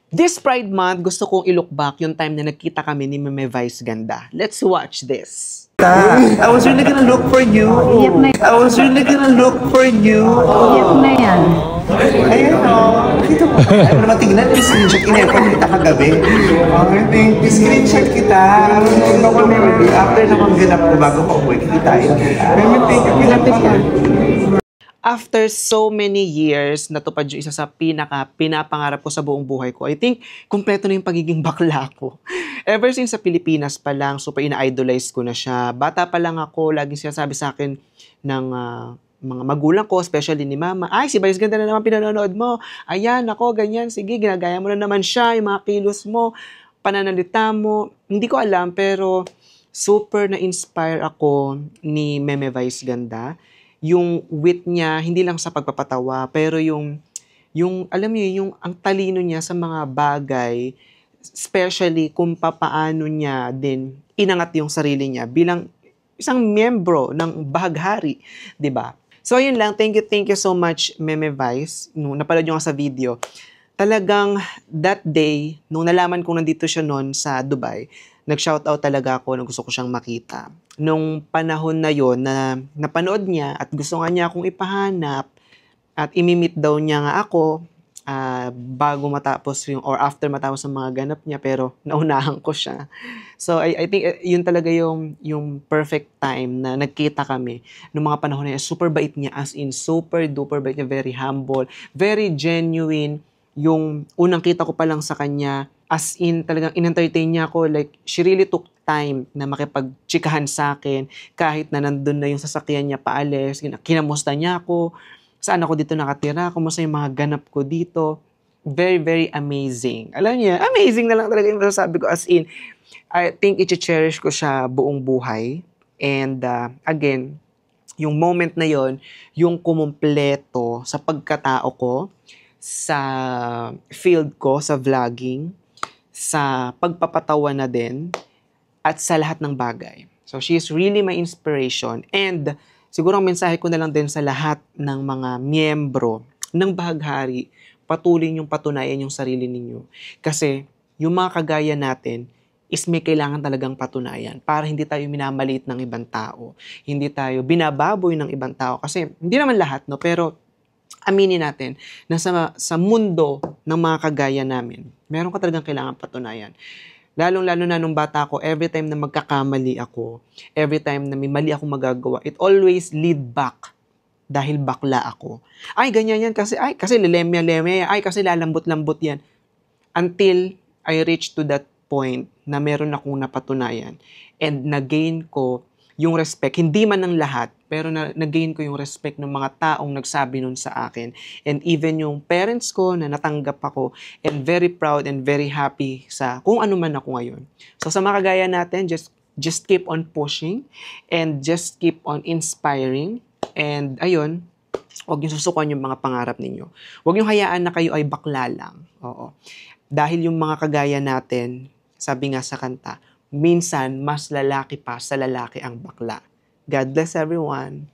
This Pride Month, gusto kong i-look back yung time na nagkita kami ni Meme Vice Ganda. Let's watch this. I was really gonna look for you. I was really gonna look for you. Iyak na yan. Ayun o. Dito mo. Ayaw naman tignan. Screenshot in-effort kita kagabi. Okay, thank you. Screenshot kita. After naman ganap ko bago ko uwi, kikitain kita. Thank you. Pinapit ka. After so many years, natupad yung isa sa pinapangarap ko sa buong buhay ko. I think, kumpleto na yung pagiging bakla ko. Ever since sa Pilipinas pa lang, super ina-idolize ko na siya. Bata pa lang ako, laging sinasabi sa akin ng mga magulang ko, especially ni mama, ay, si Vice Ganda na naman pinanonood mo. Ayan, ako, ganyan, sige, ginagaya mo na naman siya, yung mga kilos mo, pananalita mo. Hindi ko alam, pero super na-inspire ako ni Meme Vice Ganda. Yung wit niya, hindi lang sa pagpapatawa, pero yung alam niyo, yung ang talino niya sa mga bagay, especially kung papaano niya din inangat yung sarili niya bilang isang miyembro ng bahaghari, 'di ba? So ayun lang, thank you so much Meme Vice. Nung napanood niyo nga sa video, talagang that day nung nalaman kong nandito siya noon sa Dubai, nag-shoutout talaga ako na gusto ko siyang makita. Nung panahon na yon na napanood niya at gusto nga niya akong ipahanap at imimit daw niya nga ako bago matapos yung or after matapos ang mga ganap niya, pero naunahan ko siya. So I think yun talaga yung perfect time na nagkita kami nung mga panahon na yun. Super bait niya, as in super duper bait niya, very humble, very genuine. Yung unang kita ko pa lang sa kanya, as in talagang in-entertain niya ako, like she really took time na makipagtsikahan sa akin kahit na nandun na yung sasakyan niya paalis, kinamusta niya ako, saan ako dito nakatira, kumusta yung mga ganap ko dito. Very, very amazing. Alam niya, amazing na lang talaga yung masasabi ko, as in, I think i-cherish ko siya buong buhay. And again, yung moment na yon, yung kumumpleto sa pagkatao ko, sa field ko, sa vlogging, sa pagpapatawa na din, at sa lahat ng bagay. So, she is really my inspiration. And siguro ang mensahe ko na lang din sa lahat ng mga miyembro ng bahaghari, patuloy niyong patunayan yung sarili ninyo. Kasi yung mga kagaya natin is may kailangan talagang patunayan para hindi tayo minamaliit ng ibang tao. Hindi tayo binababoy ng ibang tao. Kasi hindi naman lahat, no? Pero aminin natin na sa mundo ng mga kagaya namin, meron ka talagang kailangan patunayan. Lalong-lalo na nung bata ako, every time na magkakamali ako, every time na may mali akong magagawa, it always lead back dahil bakla ako. Ay, ganyan yan kasi lilemya-lemya yan. Ay, kasi lalambot-lambot yan. Until I reach to that point na meron akong napatunayan and na-gain ko yung respect, hindi man ng lahat, pero na-gain ko yung respect ng mga taong nagsabi nun sa akin. And even yung parents ko na natanggap ako, and very proud and very happy sa kung ano man ako ngayon. So sa mga kagaya natin, just keep on pushing and just keep on inspiring. And ayun, huwag niyo susukuan yung mga pangarap ninyo. Huwag niyo hayaan na kayo ay bakla lang. Oo. Dahil yung mga kagaya natin, sabi nga sa kanta, minsan mas lalaki pa sa lalaki ang bakla. God bless everyone.